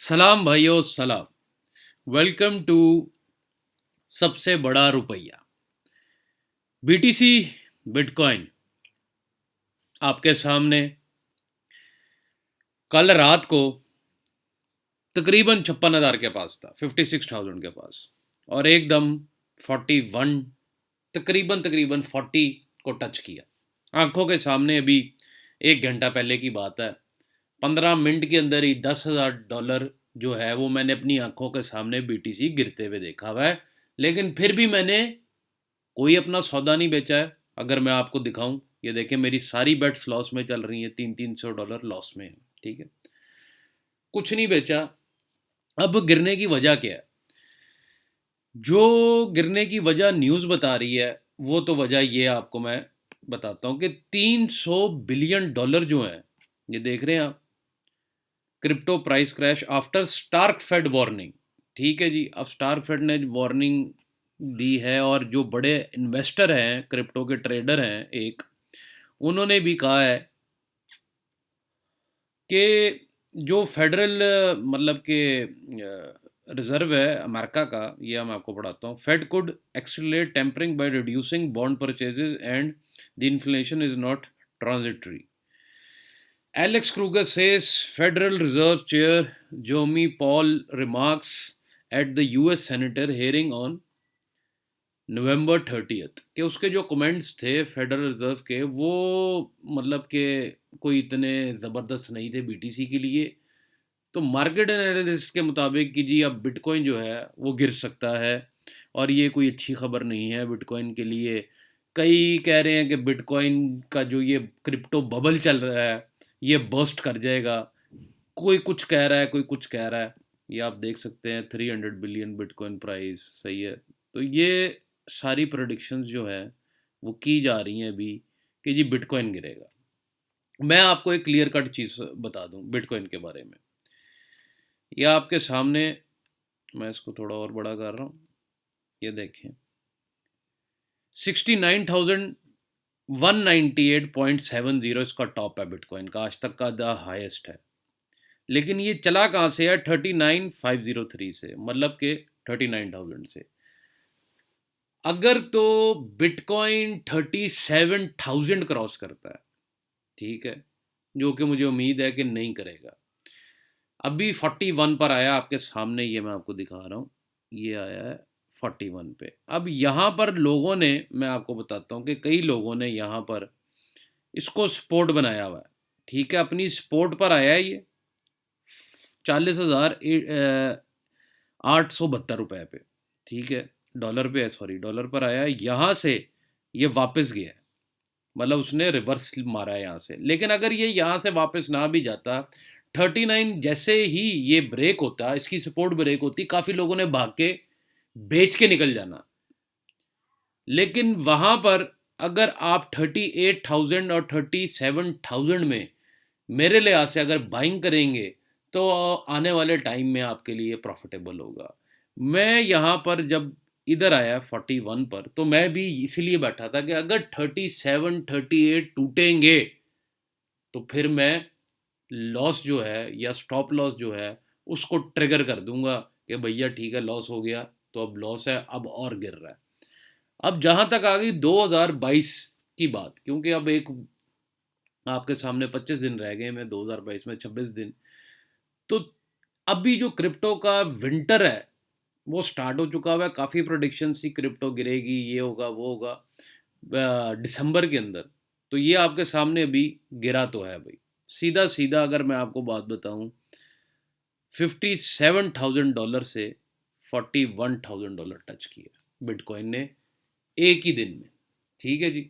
सलाम भाइयों सलाम। वेलकम टू सबसे बड़ा रुपया बीटीसी बिटकॉइन आपके सामने। कल रात को तकरीबन 56,000 के पास था, 56,000 के पास, और एकदम 41, तकरीबन तकरीबन 40 को टच किया। आंखों के सामने अभी 1 घंटा पहले की बात है, 15 मिनट के अंदर ही $10,000 जो है वो मैंने अपनी आंखों के सामने बीटीसी गिरते हुए देखा हुआ है। लेकिन फिर भी मैंने कोई अपना सौदा नहीं बेचा है। अगर मैं आपको दिखाऊं, ये देखें मेरी सारी बेट्स लॉस में चल रही हैं, $300 लॉस में है। ठीक है, कुछ नहीं बेचा। अब गिरने की वजह क्या है? जो गिरने की वजह न्यूज़ बता रही है वो तो वजह ये आपको मैं बताता हूँ कि $300 बिलियन जो है, ये देख रहे हैं आप, crypto price crash after stark Fed warning. ठीक है जी, अब स्टार्क फेड ने वार्निंग दी है और जो बड़े इन्वेस्टर हैं, क्रिप्टो के ट्रेडर हैं एक, उन्होंने भी कहा है कि जो फेडरल मतलब कि रिजर्व है अमेरिका का, ये मैं आपको पढ़ाता हूँ। Fed could accelerate tapering by reducing bond purchases and the inflation is not transitory. Alex Kruger says Federal Reserve Chair Jerome Powell remarks at the US Senator hearing on November 30th कि उसके जो comments थे federal reserve के, वो मतलब कि कोई इतने ज़बरदस्त नहीं थे बीटीसी के लिए। तो मार्केट एनालिस्ट के मुताबिक कि जी अब बिटकॉइन जो है वो गिर सकता है और ये कोई अच्छी खबर नहीं है बिटकॉइन के लिए। कई कह रहे हैं कि बिटकॉइन का जो ये क्रिप्टो बबल चल रहा है ये बर्स्ट कर जाएगा। कोई कुछ कह रहा है, कोई कुछ कह रहा है। ये आप देख सकते हैं 300 बिलियन बिटकॉइन प्राइस, सही है। तो ये सारी प्रोडिक्शंस जो है वो की जा रही हैं अभी कि जी बिटकॉइन गिरेगा। मैं आपको एक क्लियर कट चीज़ बता दूं बिटकॉइन के बारे में। ये आपके सामने, मैं इसको थोड़ा और बड़ा कर रहा हूँ, ये देखें 69,198.70 इसका टॉप है बिटकॉइन का, आज तक का द हाईएस्ट है। लेकिन ये चला कहाँ से है? 39,503 से, मतलब कि 39,000 से। अगर तो बिटकॉइन 37,000 क्रॉस करता है, ठीक है, जो कि मुझे उम्मीद है कि नहीं करेगा। अभी 41 पर आया आपके सामने, ये मैं आपको दिखा रहा हूँ, ये आया है 41 पे। अब यहाँ पर लोगों ने, मैं आपको बताता हूँ कि कई लोगों ने यहाँ पर इसको सपोर्ट बनाया हुआ है। ठीक है, अपनी सपोर्ट पर आया है ये 40,872 रुपये पे। ठीक है, डॉलर पे है, सॉरी डॉलर पर आया है। यहाँ से ये वापस गया है, मतलब उसने रिवर्स मारा है यहाँ से। लेकिन अगर ये यहाँ से वापस ना भी जाता, 39 जैसे ही ये ब्रेक होता, इसकी सपोर्ट ब्रेक होती, काफ़ी लोगों ने भाग के बेच के निकल जाना। लेकिन वहाँ पर अगर आप 38,000 और 37,000 में मेरे लिहाज से अगर बाइंग करेंगे तो आने वाले टाइम में आपके लिए प्रॉफिटेबल होगा। मैं यहाँ पर जब इधर आया 41 पर, तो मैं भी इसीलिए बैठा था कि अगर 37 38 टूटेंगे तो फिर मैं लॉस जो है या स्टॉप लॉस जो है उसको ट्रिगर कर दूंगा कि भैया ठीक है लॉस हो गया, तो अब लॉस है, अब और गिर रहा है। अब जहां तक आ गई 2022 की बात, क्योंकि अब एक आपके सामने 25 दिन रह गए मैं 2022 में, 26 दिन। तो अभी जो क्रिप्टो का विंटर है वो स्टार्ट हो चुका हुआ है। काफ़ी प्रोडिक्शन थी क्रिप्टो गिरेगी, ये होगा वो होगा दिसंबर के अंदर। तो ये आपके सामने अभी गिरा तो है भाई। सीधा सीधा अगर मैं आपको बात बताऊं, $57,000 से $41,000 टच किया बिटकॉइन ने एक ही दिन में। ठीक है जी,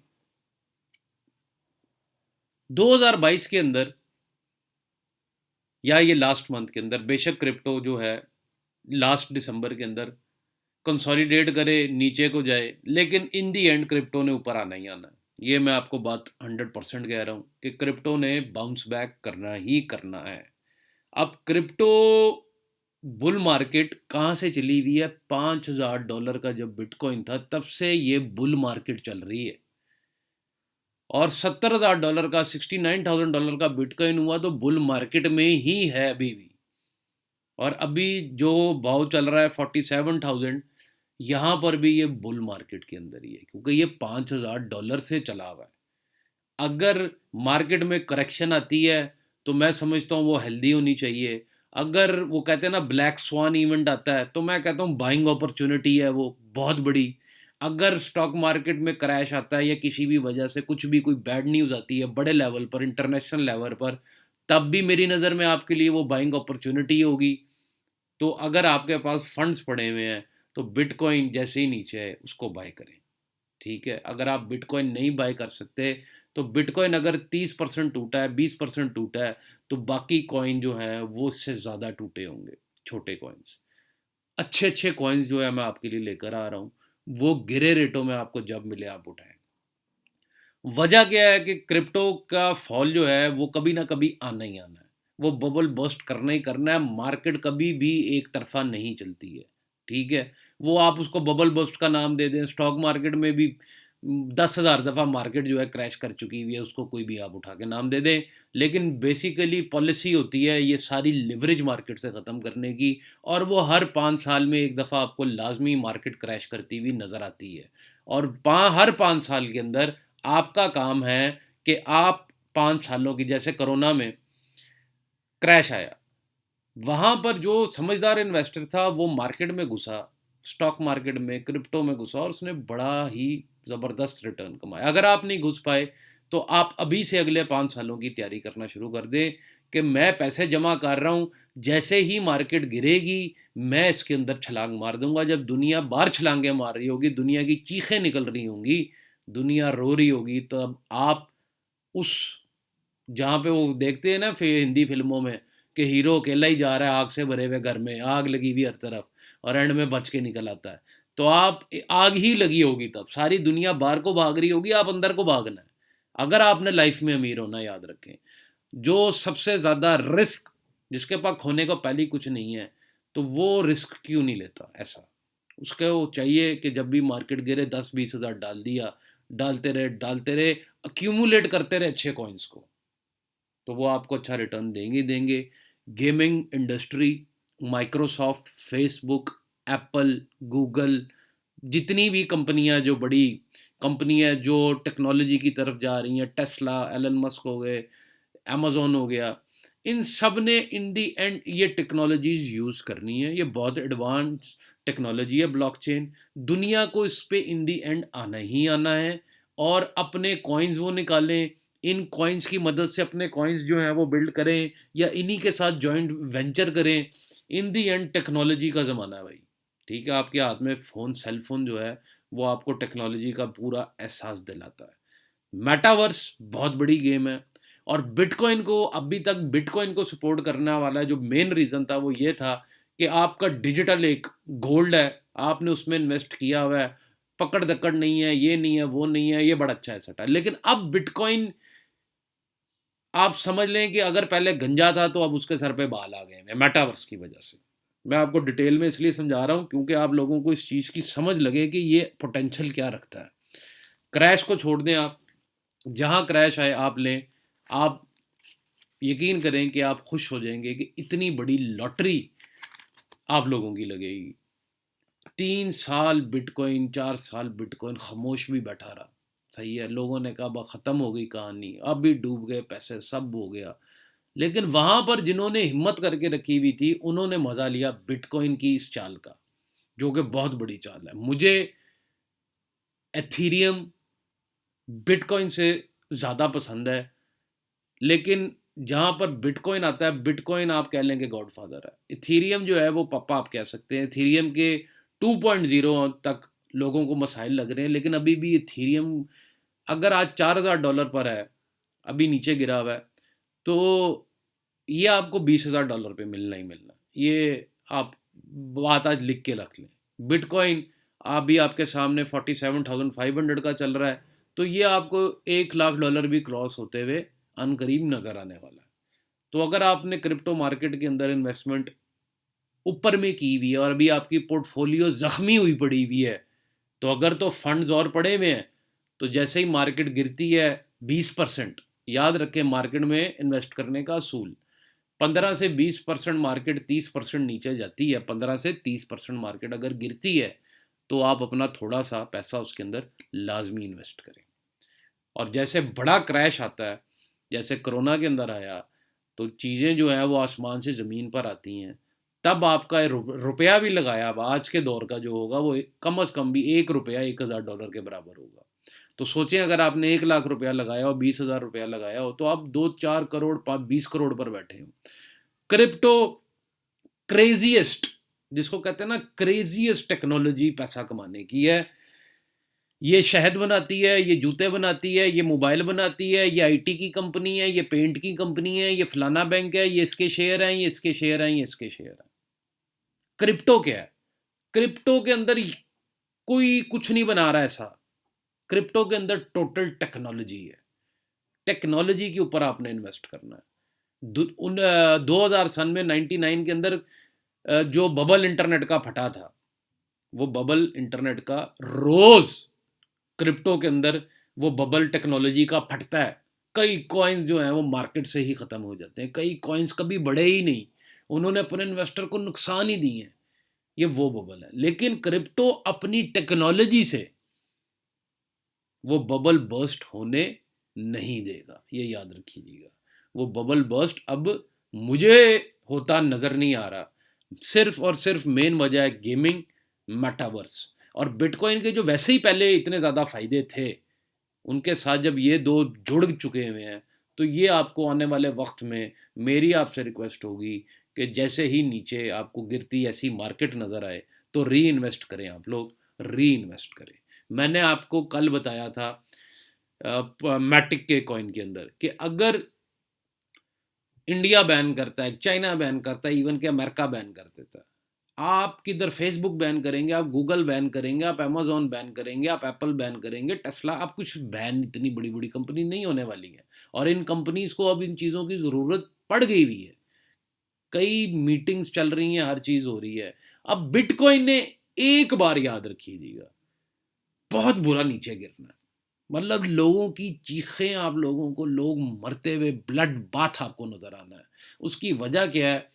2022 के अंदर या ये लास्ट मंथ के अंदर बेशक क्रिप्टो जो है लास्ट दिसंबर के अंदर कंसोलिडेट करे, नीचे को जाए, लेकिन इन दी एंड क्रिप्टो ने ऊपर आना ही आना है। ये मैं आपको बात 100% कह रहा हूँ कि क्रिप्टो ने बाउंस बैक करना ही करना है। अब क्रिप्टो बुल मार्केट कहाँ से चली हुई है? $5,000 का जब बिटकॉइन था तब से ये बुल मार्केट चल रही है। और $70,000 का, $69,000 का बिटकॉइन हुआ तो बुल मार्केट में ही है अभी भी। और अभी जो भाव चल रहा है 47,000, यहाँ पर भी ये बुल मार्केट के अंदर ही है, क्योंकि ये $5,000 से चला हुआ है। अगर मार्केट में करेक्शन आती है तो मैं समझता हूँ वो हेल्दी होनी चाहिए। अगर वो कहते हैं ना ब्लैक स्वान इवेंट आता है, तो मैं कहता हूँ बाइंग अपॉर्चुनिटी है वो बहुत बड़ी। अगर स्टॉक मार्केट में क्रैश आता है या किसी भी वजह से कुछ भी कोई बैड न्यूज़ आती है बड़े लेवल पर, इंटरनेशनल लेवल पर, तब भी मेरी नज़र में आपके लिए वो बाइंग अपॉर्चुनिटी होगी। तो अगर आपके पास फंड्स पड़े हुए हैं तो बिटकॉइन जैसे ही नीचे है उसको बाय करें। ठीक है, अगर आप बिटकॉइन नहीं बाय कर सकते तो बिटकॉइन अगर 30% टूटा है, 20% टूटा है, तो बाकी कॉइन जो है वो उससे ज़्यादा टूटे होंगे, छोटे कॉइन्स। अच्छे अच्छे कॉइन्स जो है मैं आपके लिए लेकर आ रहा हूँ, वो गिरे रेटों में आपको जब मिले आप उठाएं। वजह क्या है कि क्रिप्टो का फॉल जो है वो कभी ना कभी आना ही आना है, वो बबल बस्ट करना ही करना है। मार्केट कभी भी एक तरफा नहीं चलती है। ठीक है, वो आप उसको बबल बस्ट का नाम दे दें, स्टॉक मार्केट में भी 10,000 दफ़ा मार्केट जो है क्रैश कर चुकी हुई है, उसको कोई भी आप उठा के नाम दे दें। लेकिन बेसिकली पॉलिसी होती है ये सारी लिवरेज मार्केट से ख़त्म करने की, और वो हर 5 साल में एक दफ़ा आपको लाजमी मार्केट क्रैश करती हुई नज़र आती है। और हर 5 साल के अंदर आपका काम है कि आप 5 सालों की, जैसे कोरोना में क्रैश आया, वहाँ पर जो समझदार इन्वेस्टर था वो मार्केट में घुसा, स्टॉक मार्केट में, क्रिप्टो में घुसा, और उसने बड़ा ही ज़बरदस्त रिटर्न कमाया। अगर आप नहीं घुस पाए तो आप अभी से अगले 5 सालों की तैयारी करना शुरू कर दें कि मैं पैसे जमा कर रहा हूँ, जैसे ही मार्केट गिरेगी मैं इसके अंदर छलांग मार दूंगा। जब दुनिया बाहर छलांगे मार रही होगी, दुनिया की चीखें निकल रही होंगी, दुनिया रो रही होगी, तो अब आप उस, जहाँ पे वो देखते हैं ना हिंदी फिल्मों में कि हीरो अकेला ही जा रहा है आग से भरे हुए घर में, आग लगी हुई हर तरफ, और एंड में बच के निकल आता है। तो आप, आग ही लगी होगी तब, सारी दुनिया बाहर को भाग रही होगी, आप अंदर को भागना है अगर आपने लाइफ में अमीर होना। याद रखें, जो सबसे ज़्यादा रिस्क, जिसके पास खोने को पहले ही कुछ नहीं है, तो वो रिस्क क्यों नहीं लेता ऐसा। उसको चाहिए कि जब भी मार्केट गिरे 10-20 हज़ार डाल दिया, डालते रहे, अक्यूमुलेट करते रहे अच्छे कॉइन्स को, तो वो आपको अच्छा रिटर्न देंगे ही देंगे। Gaming industry, Microsoft, Facebook, Apple, Google, जितनी भी कंपनियां, जो बड़ी कंपनी है जो टेक्नोलॉजी की तरफ जा रही हैं, टेस्ला, एलन मस्क हो गए, अमेजोन हो गया, इन सब ने इन दी एंड ये टेक्नोलॉजीज यूज़ करनी है। ये बहुत एडवांस टेक्नोलॉजी है ब्लॉकचेन, दुनिया को इस पे इन दी एंड आना ही आना है। और अपने कॉइन्स वो निकालें, इन कॉइन्स की मदद से अपने कॉइन्स जो हैं वो बिल्ड करें, या इन्हीं के साथ जॉइंट वेंचर करें। इन दी एंड टेक्नोलॉजी का ज़माना है भाई। ठीक है, आपके हाथ में फ़ोन, सेल फोन जो है वो आपको टेक्नोलॉजी का पूरा एहसास दिलाता है। मेटावर्स बहुत बड़ी गेम है। और बिटकॉइन को, अभी तक बिटकॉइन को सपोर्ट करने वाला जो मेन रीज़न था वो ये था कि आपका डिजिटल एक गोल्ड है, आपने उसमें इन्वेस्ट किया हुआ है, पकड़ दकड़ नहीं है, ये नहीं है, वो नहीं है, ये बड़ा अच्छा एसेट है। लेकिन अब बिटकॉइन, आप समझ लें कि अगर पहले गंजा था तो अब उसके सर पे बाल आ गए हैं मेटावर्स की वजह से। मैं आपको डिटेल में इसलिए समझा रहा हूँ क्योंकि आप लोगों को इस चीज़ की समझ लगे कि ये पोटेंशियल क्या रखता है। क्रैश को छोड़ दें आप, जहाँ क्रैश आए आप लें। आप यकीन करें कि आप खुश हो जाएंगे कि इतनी बड़ी लॉटरी आप लोगों की लगेगी। 3 साल बिटकॉइन, 4 साल बिटकॉइन खामोश भी बैठा रहा। सही है, लोगों ने कहा बस ख़त्म हो गई कहानी, अब भी डूब गए पैसे, सब हो गया। लेकिन वहां पर जिन्होंने हिम्मत करके रखी हुई थी उन्होंने मजा लिया बिटकॉइन की इस चाल का, जो कि बहुत बड़ी चाल है। मुझे एथीरियम बिटकॉइन से ज़्यादा पसंद है। लेकिन जहां पर बिटकॉइन आता है, बिटकॉइन आप कह लेंगे गॉडफादर है, इथीरियम जो है वो पापा आप कह सकते हैं। इथीरियम के 2.0 तक लोगों को मसाइल लग रहे हैं, लेकिन अभी भी इथीरियम अगर आज $4,000 पर है, अभी नीचे गिरा हुआ है, तो ये आपको $20,000 पे मिलना ही मिलना। ये आप बात आज लिख के रख लें। बिटकॉइन अभी आपके सामने 47,500 का चल रहा है, तो ये आपको $1,00,000 भी क्रॉस होते हुए अनकरीब नज़र आने वाला है। तो अगर आपने क्रिप्टो मार्केट के अंदर इन्वेस्टमेंट ऊपर में की हुई है और अभी आपकी पोर्टफोलियो ज़ख्मी हुई पड़ी हुई है, तो अगर तो फंड्स और पड़े हुए हैं, तो जैसे ही मार्केट गिरती है 20%, याद रखें मार्केट में इन्वेस्ट करने का असूल, 15 से 20% मार्केट 30% नीचे जाती है, 15 से 30% मार्केट अगर गिरती है तो आप अपना थोड़ा सा पैसा उसके अंदर लाजमी इन्वेस्ट करें। और जैसे बड़ा क्रैश आता है, जैसे कोरोना के अंदर आया, तो चीज़ें जो हैं वो आसमान से ज़मीन पर आती हैं, तब आपका रुपया भी लगाया, अब आज के दौर का जो होगा वो कम अज़ कम भी 1 रुपया $1000 के बराबर होगा। तो सोचें अगर आपने 1 लाख रुपया लगाया हो, 20,000 रुपया लगाया हो, तो आप 2-4 करोड़ 20 करोड़ पर बैठे हो। क्रिप्टो क्रेजिएस्ट, जिसको कहते हैं ना क्रेजिएस्ट टेक्नोलॉजी पैसा कमाने की है। ये शहद बनाती है, ये जूते बनाती है, ये मोबाइल बनाती है, ये आईटी की कंपनी है, ये पेंट की कंपनी है, ये फलाना बैंक है, ये इसके शेयर हैं, ये इसके शेयर हैं, ये इसके शेयर हैं। क्रिप्टो क्या है? क्रिप्टो के अंदर कोई कुछ नहीं बना रहा ऐसा। क्रिप्टो के अंदर टोटल टेक्नोलॉजी है। टेक्नोलॉजी के ऊपर आपने इन्वेस्ट करना है। 2000 सन में 99 के अंदर जो बबल इंटरनेट का फटा था, वो बबल इंटरनेट का रोज क्रिप्टो के अंदर वो बबल टेक्नोलॉजी का फटता है। कई कॉइन्स जो हैं वो मार्केट से ही ख़त्म हो जाते हैं, कई कॉइन्स कभी बढ़े ही नहीं, उन्होंने अपने इन्वेस्टर को नुकसान ही दिए हैं। ये वो बबल है। लेकिन क्रिप्टो अपनी टेक्नोलॉजी से वो बबल बर्स्ट होने नहीं देगा, ये याद रखिएगा। वो बबल बर्स्ट अब मुझे होता नज़र नहीं आ रहा। सिर्फ और सिर्फ मेन वजह है गेमिंग, मेटावर्स और बिटकॉइन के, जो वैसे ही पहले इतने ज़्यादा फ़ायदे थे, उनके साथ जब ये दो जुड़ चुके हुए हैं, तो ये आपको आने वाले वक्त में, मेरी आपसे रिक्वेस्ट होगी कि जैसे ही नीचे आपको गिरती ऐसी मार्केट नज़र आए तो री इन्वेस्ट करें, आप लोग री इन्वेस्ट करें। मैंने आपको कल बताया था मैटिक के कॉइन के अंदर कि अगर इंडिया बैन करता है, चाइना बैन करता है, इवन कि अमेरिका बैन कर देता है, आप किधर फेसबुक बैन करेंगे, आप गूगल बैन करेंगे, आप अमेजोन बैन करेंगे, आप एप्पल बैन करेंगे, टेस्ला, आप कुछ बैन, इतनी बड़ी बड़ी कंपनी नहीं होने वाली है। और इन कंपनीज को अब इन चीज़ों की ज़रूरत पड़ गई हुई है, कई मीटिंग्स चल रही हैं, हर चीज़ हो रही है। अब बिटकॉइन ने एक बार याद रखिएगा बहुत बुरा नीचे गिरना है, मतलब लोगों की चीखें, आप लोगों को लोग मरते हुए ब्लड बाथ आपको नजर आना है। उसकी वजह क्या है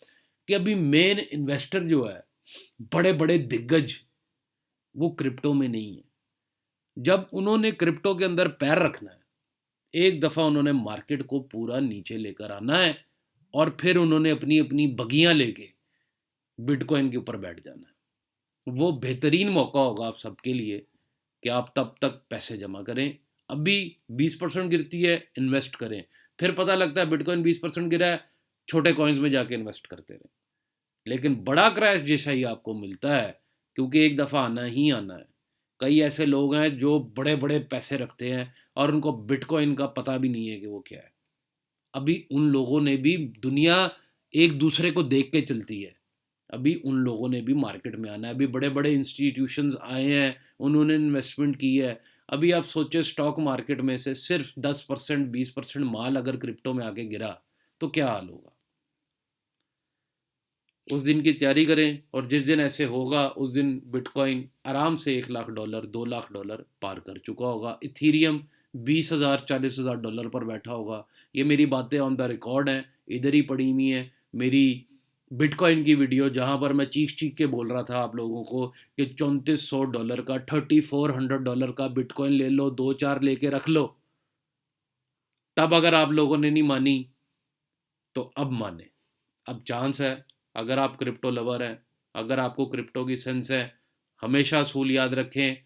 कि अभी मेन इन्वेस्टर जो है, बड़े बड़े दिग्गज, वो क्रिप्टो में नहीं है। जब उन्होंने क्रिप्टो के अंदर पैर रखना है, एक दफ़ा उन्होंने मार्केट को पूरा नीचे लेकर आना है और फिर उन्होंने अपनी अपनी बगियां लेके बिटकॉइन के ऊपर बैठ जाना है। वो बेहतरीन मौका होगा आप सबके लिए कि आप तब तक पैसे जमा करें। अभी 20% गिरती है, इन्वेस्ट करें। फिर पता लगता है बिटकॉइन 20% गिरा है, छोटे कॉइन्स में जाके इन्वेस्ट करते रहें। लेकिन बड़ा क्रैश जैसा ही आपको मिलता है, क्योंकि एक दफ़ा आना ही आना है। कई ऐसे लोग हैं जो बड़े बड़े पैसे रखते हैं और उनको बिटकॉइन का पता भी नहीं है कि वो क्या है। अभी उन लोगों ने भी, दुनिया एक दूसरे को देख के चलती है, अभी उन लोगों ने भी मार्केट में आना है। अभी बड़े बड़े इंस्टीट्यूशंस आए हैं, उन्होंने इन्वेस्टमेंट की है। अभी आप सोचे स्टॉक मार्केट में से सिर्फ 10% 20% माल अगर क्रिप्टो में आके गिरा तो क्या हाल होगा। उस दिन की तैयारी करें, और जिस दिन ऐसे होगा उस दिन बिटकॉइन आराम से $1 लाख 2 लाख पार कर चुका होगा। इथीरियम 20,000 $40,000 पर बैठा होगा। ये मेरी बातें ऑन द रिकॉर्ड हैं, इधर ही पड़ी हुई हैं मेरी बिटकॉइन की वीडियो, जहाँ पर मैं चीख चीख के बोल रहा था आप लोगों को कि $3400 का, $3400 का बिटकॉइन ले लो, 2-4 लेके रख लो। तब अगर आप लोगों ने नहीं मानी तो अब माने। अब चांस है, अगर आप क्रिप्टो लवर हैं, अगर आपको क्रिप्टो की सेंस है, हमेशा असूल याद रखें,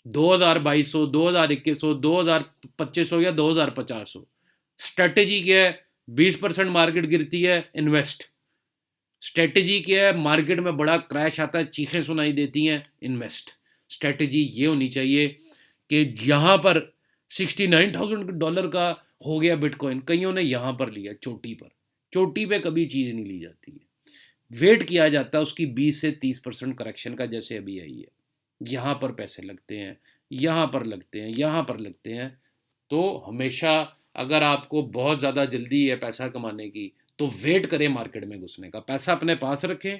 2200, 2100, 2250 या 2050 हो, स्ट्रेटेजी क्या है? 20% मार्केट गिरती है, इन्वेस्ट। स्ट्रेटेजी क्या है? मार्केट में बड़ा क्रैश आता है, चीखें सुनाई देती हैं, इन्वेस्ट। स्ट्रेटेजी ये होनी चाहिए कि यहाँ पर $69,000 का हो गया बिटकॉइन, कईयों ने यहाँ पर लिया चोटी पर। चोटी पे कभी चीज़ नहीं ली जाती है, वेट किया जाता है उसकी 20 से 30% करेक्शन का, जैसे अभी आई है। यहाँ पर पैसे लगते हैं, यहाँ पर लगते हैं, यहाँ पर लगते हैं। तो हमेशा अगर आपको बहुत ज़्यादा जल्दी है पैसा कमाने की, तो वेट करें मार्केट में घुसने का। पैसा अपने पास रखें,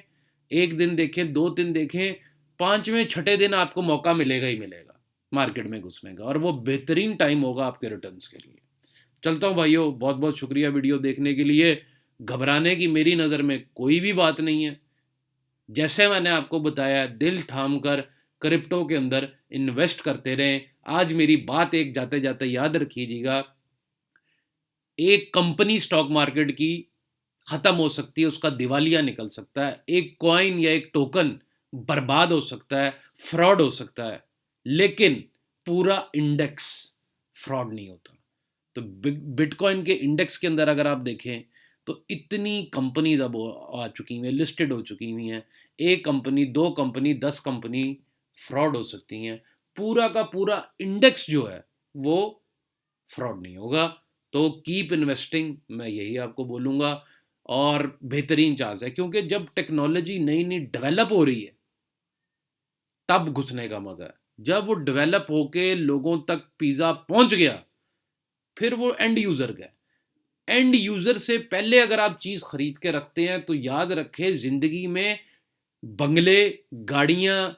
एक दिन देखें, 2 दिन देखें, 5वें 6ठे दिन आपको मौका मिलेगा ही मिलेगा मार्केट में घुसने का, और वो बेहतरीन टाइम होगा आपके रिटर्न्स के लिए। चलता हूँ भाइयों, बहुत बहुत शुक्रिया वीडियो देखने के लिए। घबराने की मेरी नज़र में कोई भी बात नहीं है। जैसे मैंने आपको बताया, दिल थाम कर क्रिप्टो के अंदर इन्वेस्ट करते रहें। आज मेरी बात एक जाते जाते याद रखिएगा, एक कंपनी स्टॉक मार्केट की खत्म हो सकती है, उसका दिवालिया निकल सकता है, एक कॉइन या एक टोकन बर्बाद हो सकता है, फ्रॉड हो सकता है, लेकिन पूरा इंडेक्स फ्रॉड नहीं होता। तो बिटकॉइन के इंडेक्स के अंदर अगर आप देखें तो इतनी कंपनीज अब आ चुकी हैं, लिस्टेड हो चुकी हुई हैं। एक कंपनी, दो कंपनी, 10 कंपनी फ्रॉड हो सकती हैं। पूरा का पूरा इंडेक्स जो है वो फ्रॉड नहीं होगा। तो कीप इन्वेस्टिंग, मैं यही आपको बोलूँगा। और बेहतरीन चांस है, क्योंकि जब टेक्नोलॉजी नई नई डेवलप हो रही है तब घुसने का मज़ा है। जब वो डेवलप होके लोगों तक पिज़्ज़ा पहुंच गया, फिर वो एंड यूज़र का है। एंड यूज़र से पहले अगर आप चीज़ खरीद के रखते हैं तो याद रखें, ज़िंदगी में बंगले, गाड़ियाँ,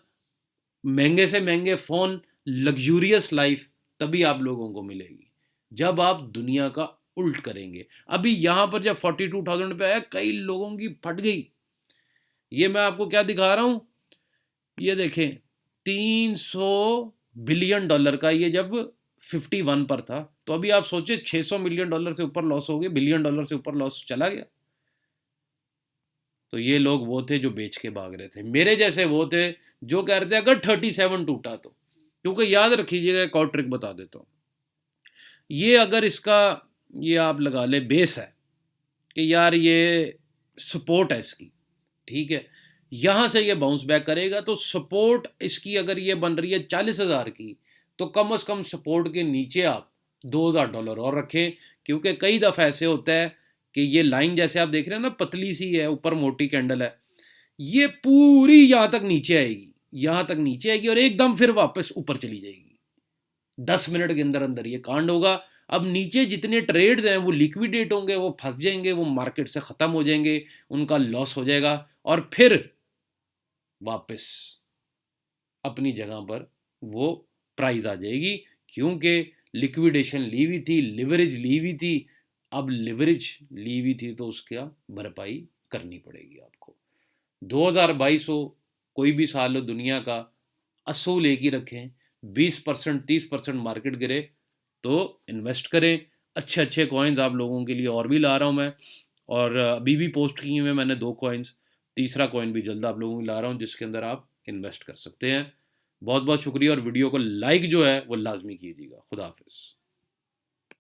महंगे से महंगे फ़ोन, लग्जूरियस लाइफ तभी आप लोगों को मिलेगी जब आप दुनिया का उल्ट करेंगे। अभी यहाँ पर जब 42,000 पे आया, कई लोगों की फट गई। ये मैं आपको क्या दिखा रहा हूँ, ये देखें, 300 बिलियन डॉलर का ये जब 51 पर था, तो अभी आप सोचे 600 मिलियन डॉलर से ऊपर लॉस हो गए, बिलियन डॉलर से ऊपर लॉस चला गया। तो ये लोग वो थे जो बेच के भाग रहे थे, मेरे जैसे वो थे जो कह रहे थे अगर 37 टूटा तो। क्योंकि याद रखिएगा, एक और ट्रिक बता देता हूँ, ये अगर इसका, ये आप लगा ले बेस है कि यार ये सपोर्ट है इसकी, ठीक है, यहां से ये बाउंस बैक करेगा, तो सपोर्ट इसकी अगर ये बन रही है 40,000 की, तो कम से कम सपोर्ट के नीचे आप $2,000 और रखें। क्योंकि कई दफ़ा ऐसे होता है कि ये लाइन जैसे आप देख रहे हैं ना, पतली सी है, ऊपर मोटी कैंडल है, ये पूरी यहां तक नीचे आएगी, यहां तक नीचे आएगी और एकदम फिर वापस ऊपर चली जाएगी। 10 मिनट के अंदर अंदर ये कांड होगा। अब नीचे जितने ट्रेड्स हैं वो लिक्विडेट होंगे, वो फंस जाएंगे, वो मार्केट से ख़त्म हो जाएंगे, उनका लॉस हो जाएगा और फिर वापस अपनी जगह पर वो प्राइस आ जाएगी। क्योंकि लिक्विडेशन ली हुई थी, लिवरेज ली हुई थी, अब लिवरेज ली हुई थी तो उसका भरपाई करनी पड़ेगी आपको। 2022 हो, कोई भी साल हो दुनिया का, असूल एक ही रखें, 20% 30% मार्केट गिरे तो इन्वेस्ट करें। अच्छे अच्छे कॉइन्स आप लोगों के लिए और भी ला रहा हूँ मैं, और अभी भी पोस्ट किए हुए मैंने 2 कॉइन्स, तीसरा कॉइन भी जल्द आप लोगों को ला रहा हूँ जिसके अंदर आप इन्वेस्ट कर सकते हैं। बहुत बहुत शुक्रिया, और वीडियो को लाइक जो है वो लाजमी कीजिएगा। खुदा हाफिज़।